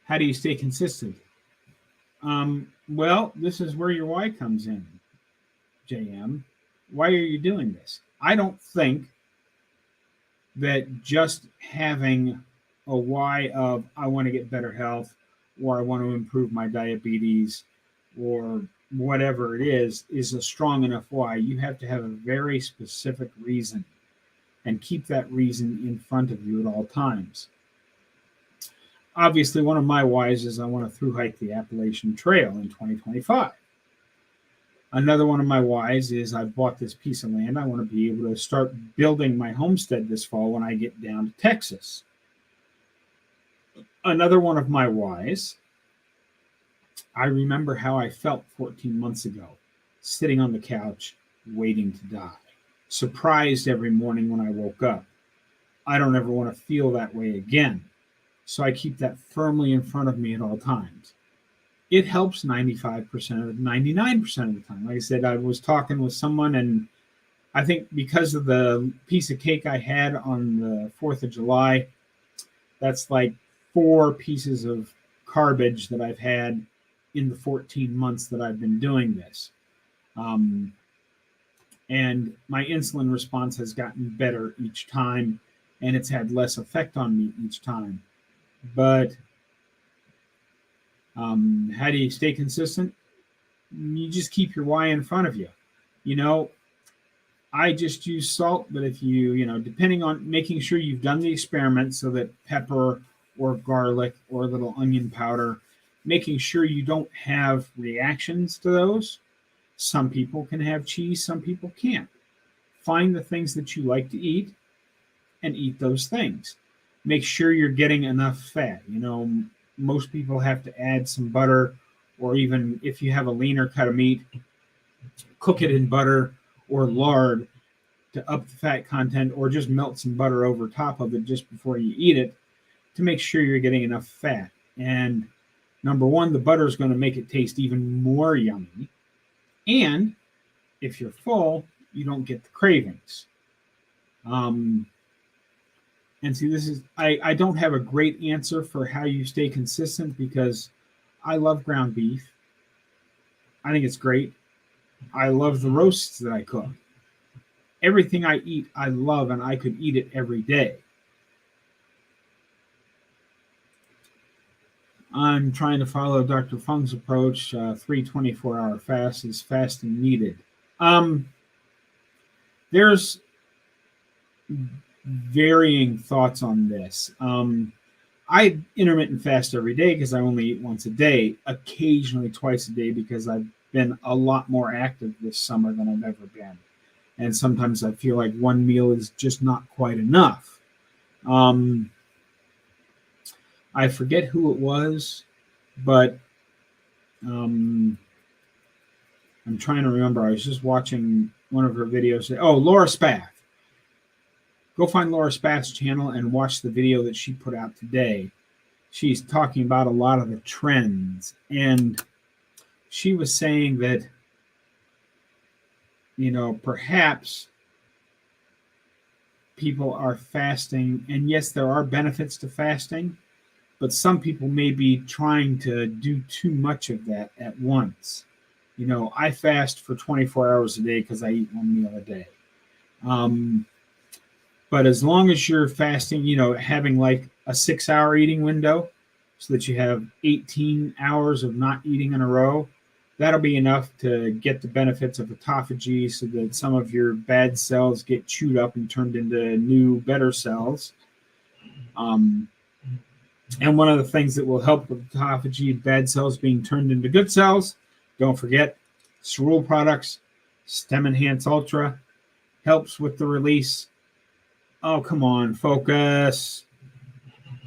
How do you stay consistent? Well, this is where your why comes in, JM. Why are you doing this? I don't think that just having a why of I want to get better health, or I want to improve my diabetes, or whatever it is a strong enough why. You have to have a very specific reason and keep that reason in front of you at all times. Obviously, one of my whys is I want to thru hike the Appalachian Trail in 2025. Another one of my whys is I bought this piece of land. I want to be able to start building my homestead this fall when I get down to Texas. Another one of my whys, I remember how I felt 14 months ago, sitting on the couch, waiting to die, surprised every morning when I woke up. I don't ever want to feel that way again. So I keep that firmly in front of me at all times. It helps 95% of 99% of the time. Like I said, I was talking with someone, and I think because of the piece of cake I had on the 4th of July, that's like 4 pieces of garbage that I've had in the 14 months that I've been doing this. And my insulin response has gotten better each time, and it's had less effect on me each time. But how do you stay consistent? You just keep your why in front of you. I just use salt, but if depending on making sure you've done the experiment so that pepper or garlic or a little onion powder, making sure you don't have reactions to those. Some people can have cheese, some people can't. Find the things that you like to eat and eat those things. Make sure you're getting enough fat. Most people have to add some butter, or even if you have a leaner cut of meat, cook it in butter or lard to up the fat content, or just melt some butter over top of it just before you eat it to make sure you're getting enough fat. And number one, the butter is going to make it taste even more yummy. And if you're full, you don't get the cravings. And see, I don't have a great answer for how you stay consistent, because I love ground beef. I think it's great. I love the roasts that I cook. Everything I eat, I love, and I could eat it every day. I'm trying to follow Dr. Fung's approach. 3 24-hour fasts is fasting needed. There's varying thoughts on this. I intermittent fast every day because I only eat once a day, occasionally twice a day because I've been a lot more active this summer than I've ever been. And sometimes I feel like one meal is just not quite enough. I forget who it was, but I'm trying to remember. I was just watching one of her videos. Oh, Laura Spath. Go find Laura Spath's channel and watch the video that she put out today. She's talking about a lot of the trends. And she was saying that, perhaps people are fasting. And yes, there are benefits to fasting. but some people may be trying to do too much of that at once. I fast for 24 hours a day because I eat one meal a day. But as long as you're fasting, having like a 6-hour eating window so that you have 18 hours of not eating in a row, that'll be enough to get the benefits of autophagy so that some of your bad cells get chewed up and turned into new, better cells. And one of the things that will help with autophagy, bad cells being turned into good cells, don't forget, Cerule products, Stem Enhance Ultra, helps with the release. Oh, come on, focus.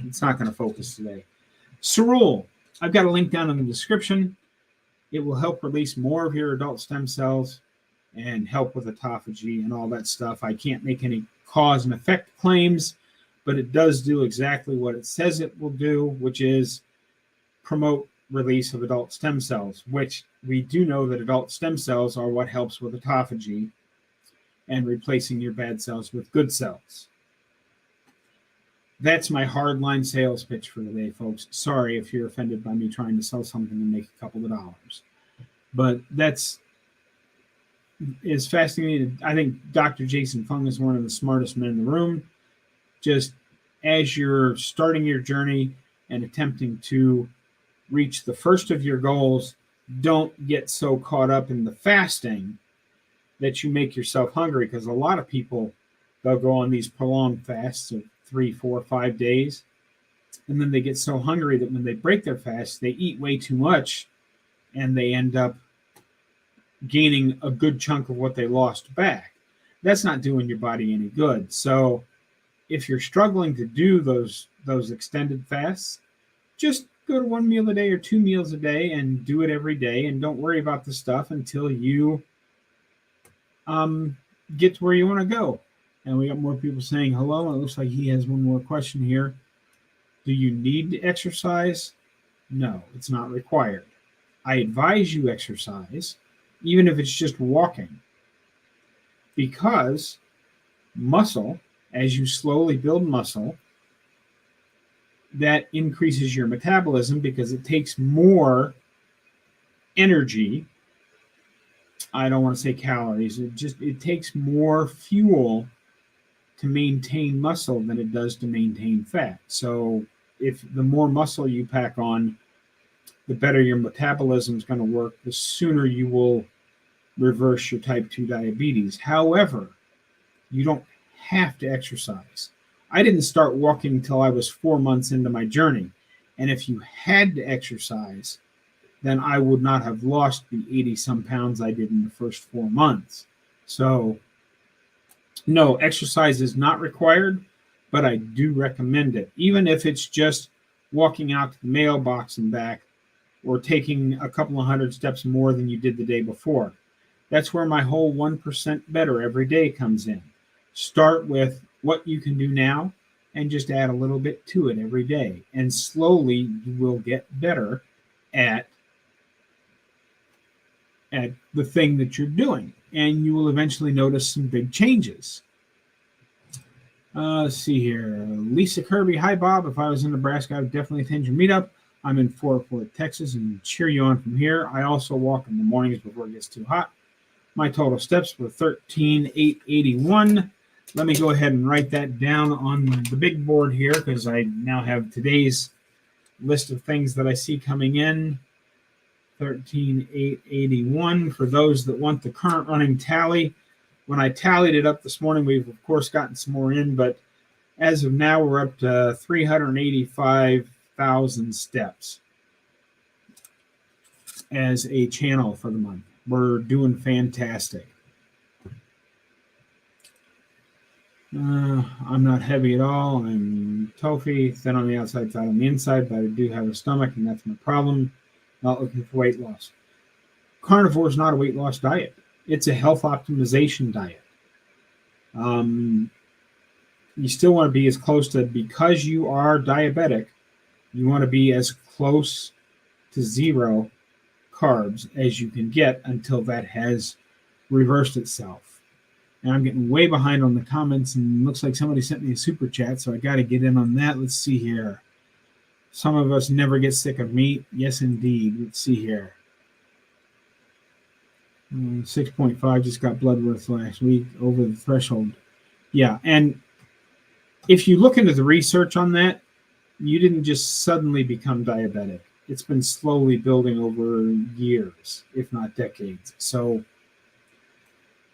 It's not going to focus today. Cerule, I've got a link down in the description. It will help release more of your adult stem cells and help with autophagy and all that stuff. I can't make any cause and effect claims, but it does do exactly what it says it will do, which is promote release of adult stem cells, which we do know that adult stem cells are what helps with autophagy and replacing your bad cells with good cells. That's my hardline sales pitch for the day, folks. Sorry if you're offended by me trying to sell something and make a couple of dollars. But that's fascinating. I think Dr. Jason Fung is one of the smartest men in the room. Just as you're starting your journey and attempting to reach the first of your goals, don't get so caught up in the fasting that you make yourself hungry, because a lot of people, they'll go on these prolonged fasts of 3, 4, 5 days, and then they get so hungry that when they break their fast, they eat way too much, and they end up gaining a good chunk of what they lost back. That's not doing your body any good. So if you're struggling to do those extended fasts, just go to 1 meal a day or 2 meals a day and do it every day, and don't worry about the stuff until you get to where you want to go. And we got more people saying hello. It looks like he has one more question here. Do you need to exercise? No, it's not required. I advise you exercise, even if it's just walking, because muscle, as you slowly build muscle, that increases your metabolism because it takes more energy. I don't want to say calories. It takes more fuel to maintain muscle than it does to maintain fat. So if the more muscle you pack on, the better your metabolism is going to work, the sooner you will reverse your type 2 diabetes. However, you don't have to exercise. I didn't start walking until I was 4 months into my journey. And if you had to exercise, then I would not have lost the 80-some pounds I did in the first 4 months. So, no, exercise is not required, but I do recommend it, even if it's just walking out to the mailbox and back, or taking a couple of hundred steps more than you did the day before. That's where my whole 1% better every day comes in. Start with what you can do now and just add a little bit to it every day. And slowly you will get better at the thing that you're doing. And you will eventually notice some big changes. Let's see here. Lisa Kirby. Hi, Bob. If I was in Nebraska, I would definitely attend your meetup. I'm in Fort Worth, Texas, and cheer you on from here. I also walk in the mornings before it gets too hot. My total steps were 13,881. Let me go ahead and write that down on the big board here, because I now have today's list of things that I see coming in. 13,881. For those that want the current running tally, when I tallied it up this morning, we've of course gotten some more in, but as of now, we're up to 385,000 steps as a channel for the month. We're doing fantastic. I'm not heavy at all. I'm tofu, thin on the outside, fat on the inside, but I do have a stomach, and that's my problem. Not looking for weight loss. Carnivore is not a weight loss diet. It's a health optimization diet. You still want to be as close to, because you are diabetic, you want to be as close to zero carbs as you can get until that has reversed itself. And I'm getting way behind on the comments, and looks like somebody sent me a super chat, so I got to get in on that. Let's see here. Some of us never get sick of meat. Yes, indeed. Let's see here. 6.5 just got blood work last week over the threshold. Yeah, and if you look into the research on that, you didn't just suddenly become diabetic. It's been slowly building over years, if not decades. So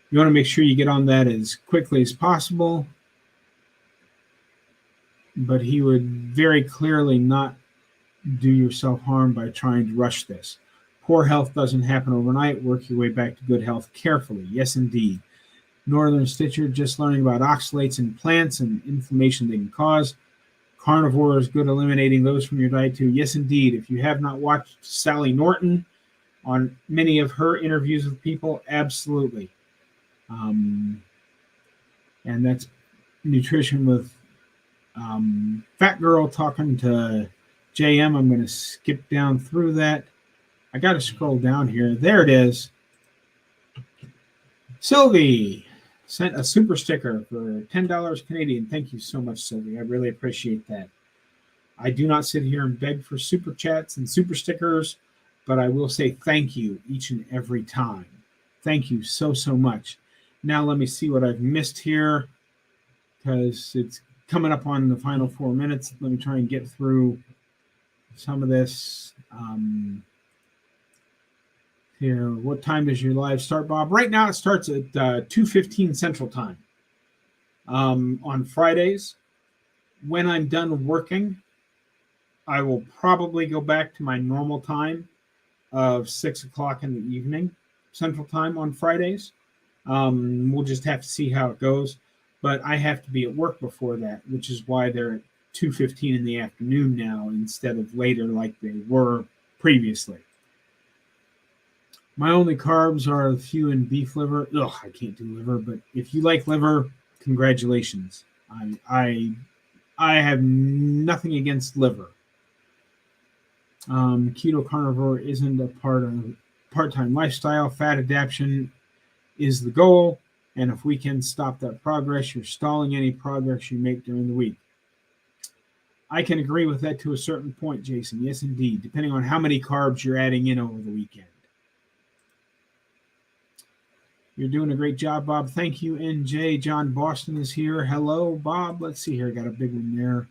you want to make sure you get on that as quickly as possible. But he would very clearly not do yourself harm by trying to rush this. Poor health doesn't happen overnight. Work your way back to good health carefully. Yes, indeed. Northern Stitcher, just learning about oxalates in plants and inflammation they can cause. Carnivore is good eliminating those from your diet too. Yes, indeed. If you have not watched Sally Norton on many of her interviews with people, absolutely. And that's nutrition with Fat Girl talking to JM. I'm going to skip down through that. I got to scroll down here. There it is. Sylvie sent a super sticker for $10 Canadian. Thank you so much, Sylvie. I really appreciate that. I do not sit here and beg for super chats and super stickers, but I will say thank you each and every time. Thank you so, so much. Now let me see what I've missed here, because it's coming up on the final 4 minutes. Let me try and get through some of this. Here, what time does your live start, Bob? Right now it starts at 2:15 Central Time. On Fridays, when I'm done working, I will probably go back to my normal time of 6 o'clock in the evening, Central Time on Fridays. We'll just have to see how it goes. But I have to be at work before that, which is why they're at 2:15 in the afternoon now instead of later like they were previously. My only carbs are a few in beef liver. Ugh, I can't do liver, but if you like liver, congratulations. I have nothing against liver. Keto carnivore isn't a part of part-time lifestyle. Fat adaptation is the goal, and if we can stop that progress, you're stalling any progress you make during the week. I can agree with that to a certain point, Jason. Yes, indeed, depending on how many carbs you're adding in over the weekend. You're doing a great job, Bob. Thank you, NJ. John Boston is here. Hello, Bob. Let's see here. Got a big one there.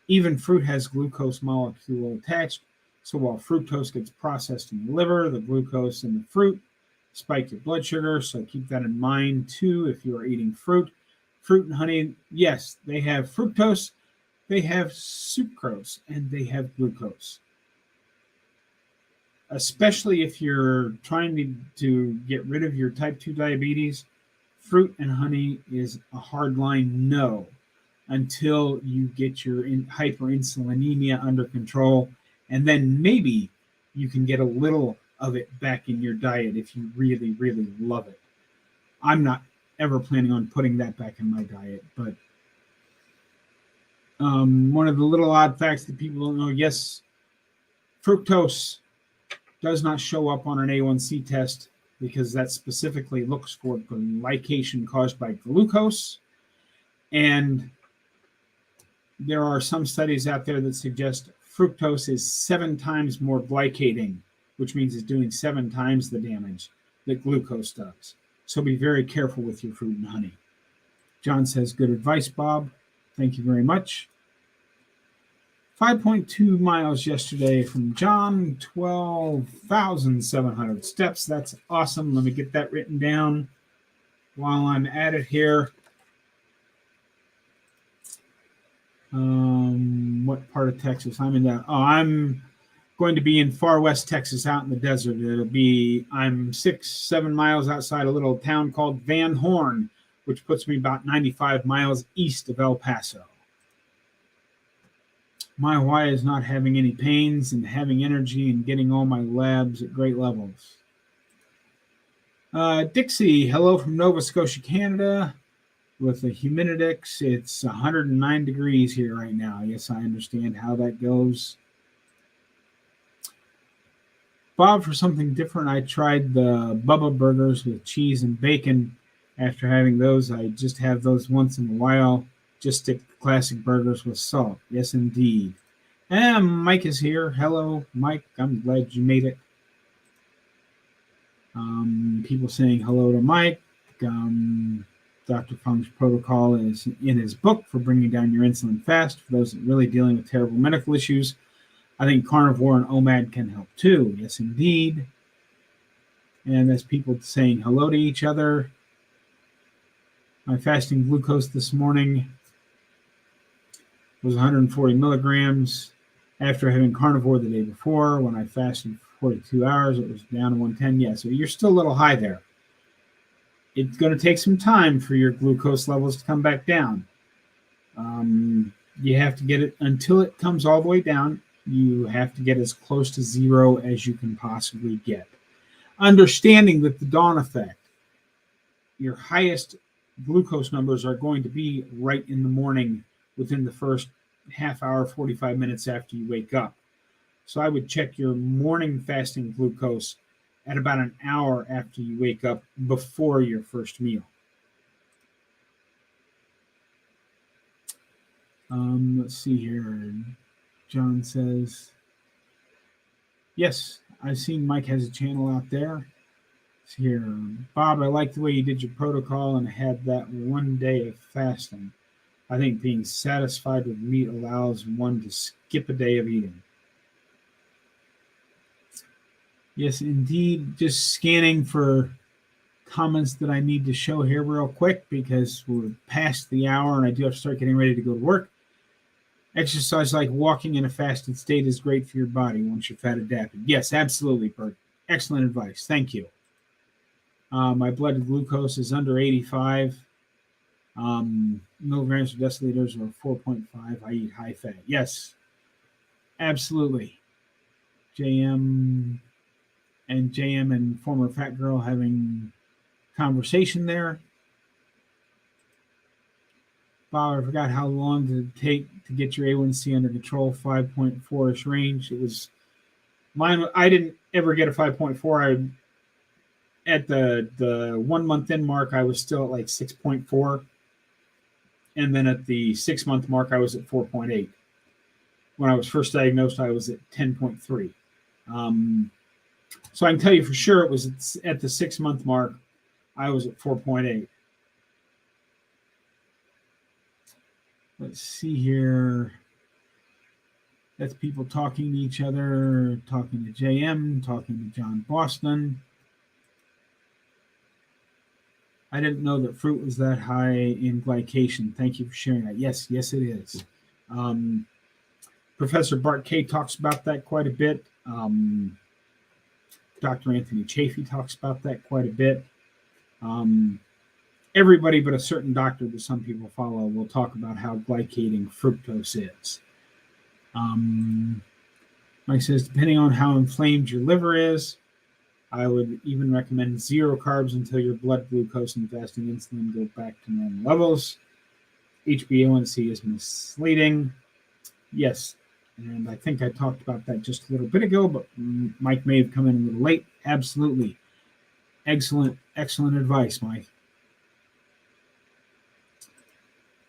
Even fruit has glucose molecule attached. So while fructose gets processed in the liver, the glucose in the fruit spike your blood sugar. So keep that in mind, too, if you are eating fruit. Fruit and honey, yes, they have fructose, they have sucrose, and they have glucose. Especially if you're trying to get rid of your type 2 diabetes, fruit and honey is a hard line no until you get your hyperinsulinemia under control. And then maybe you can get a little of it back in your diet if you really, really love it. I'm not ever planning on putting that back in my diet, but one of the little odd facts that people don't know, yes, fructose does not show up on an A1C test because that specifically looks for glycation caused by glucose. And there are some studies out there that suggest fructose is 7 times more glycating, which means it's doing 7 times the damage that glucose does. So be very careful with your fruit and honey. John says, good advice, Bob. Thank you very much. 5.2 miles yesterday from John, 12,700 steps. That's awesome. Let me get that written down while I'm at it here. What part of Texas? I'm going to be in far west Texas, out in the desert. I'm 6-7 miles outside a little town called Van Horn, which puts me about 95 miles east of El Paso. My why is not having any pains and having energy and getting all my labs at great levels. Dixie, hello from Nova Scotia, Canada. With the Humidix, it's 109 degrees here right now. Yes, I understand how that goes. Bob, for something different, I tried the Bubba burgers with cheese and bacon. After having those, I just have those once in a while. Just stick to classic burgers with salt. Yes, indeed. And Mike is here. Hello, Mike. I'm glad you made it. People saying hello to Mike. Dr. Fung's protocol is in his book for bringing down your insulin fast. For those that are really dealing with terrible medical issues, I think Carnivore and OMAD can help too. Yes, indeed. And there's people saying hello to each other. My fasting glucose this morning was 140 milligrams. After having carnivore the day before, when I fasted for 42 hours, it was down to 110. Yeah, so you're still a little high there. It's going to take some time for your glucose levels to come back down. You have to get it until it comes all the way down. You have to get as close to zero as you can possibly get. Understanding that the dawn effect, your highest glucose numbers are going to be right in the morning within the first half hour, 45 minutes after you wake up. So I would check your morning fasting glucose at about an hour after you wake up before your first meal. Let's see here. John says, yes, I've seen Mike has a channel out there. Let's see here. Bob, I like the way you did your protocol and had that one day of fasting. I think being satisfied with meat allows one to skip a day of eating. Yes, indeed. Just scanning for comments that I need to show here real quick because we're past the hour and I do have to start getting ready to go to work. Exercise like walking in a fasted state is great for your body once you're fat adapted. Yes, absolutely, Bert. Excellent advice. Thank you. My blood glucose is under 85. Milligrams per deciliters or 4.5. I eat high fat. Yes, absolutely. JM and former fat girl having conversation there. Bob, I forgot how long did it take to get your A1C under control, 5.4-ish range. It was mine. I didn't ever get a 5.4. At the 1 month in mark, I was still at like 6.4. And then at the 6 month mark, I was at 4.8. When I was first diagnosed, I was at 10.3. So I can tell you for sure it was at the 6 month mark, I was at 4.8. Let's see here. That's people talking to each other, talking to JM, talking to John Boston. I didn't know that fruit was that high in glycation. Thank you for sharing that. Yes, it is. Professor Bart Kay talks about that quite a bit. Dr. Anthony Chafee talks about that quite a bit. Everybody but a certain doctor that some people follow will talk about how glycating fructose is. Mike says, depending on how inflamed your liver is, I would even recommend 0 carbs until your blood glucose and fasting insulin go back to normal levels. HbA1c is misleading. Yes, and I think I talked about that just a little bit ago, but Mike may have come in a little late. Absolutely. Excellent advice, Mike.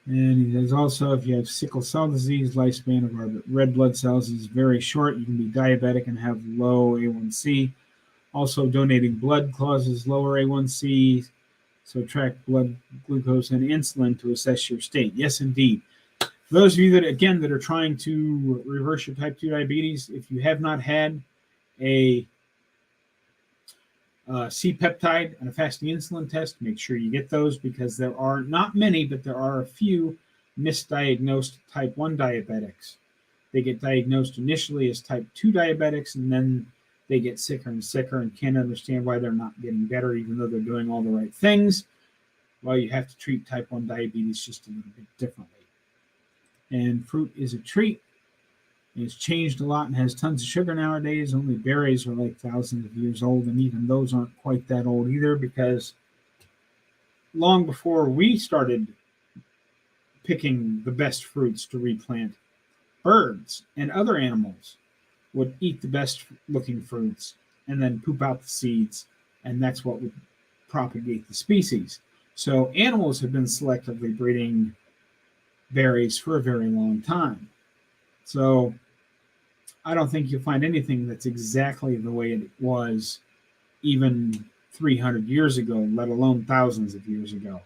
And he says also, if you have sickle cell disease, lifespan of our red blood cells is very short. You can be diabetic and have low A1C. Also, donating blood causes lower A1C, so track blood glucose and insulin to assess your state. Yes, indeed. For those of you that are trying to reverse your type 2 diabetes, if you have not had a C-peptide and a fasting insulin test, make sure you get those because there are not many, but there are a few misdiagnosed type 1 diabetics. They get diagnosed initially as type 2 diabetics, and then they get sicker and sicker and can't understand why they're not getting better, even though they're doing all the right things. Well, you have to treat type 1 diabetes just a little bit differently. And fruit is a treat. It's changed a lot and has tons of sugar nowadays. Only berries are like thousands of years old, and even those aren't quite that old either, because long before we started picking the best fruits to replant, birds and other animals would eat the best looking fruits and then poop out the seeds, and that's what would propagate the species. So animals have been selectively breeding berries for a very long time. So I don't think you'll find anything that's exactly the way it was even 300 years ago, let alone thousands of years ago.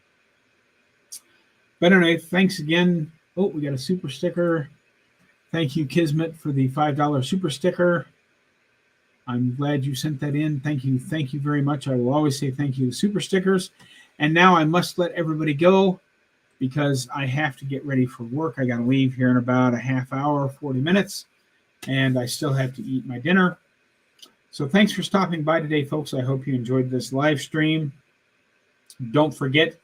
But anyway, thanks again. Oh, we got a super sticker. Thank you, Kismet, for the $5 super sticker. I'm glad you sent that in. Thank you. Thank you very much. I will always say thank you to super stickers. And now I must let everybody go because I have to get ready for work. I got to leave here in about a half hour, 40 minutes, and I still have to eat my dinner. So thanks for stopping by today, folks. I hope you enjoyed this live stream. Don't forget,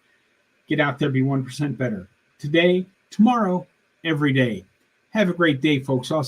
get out there, be 1% better. Today, tomorrow, every day. Have a great day, folks. I'll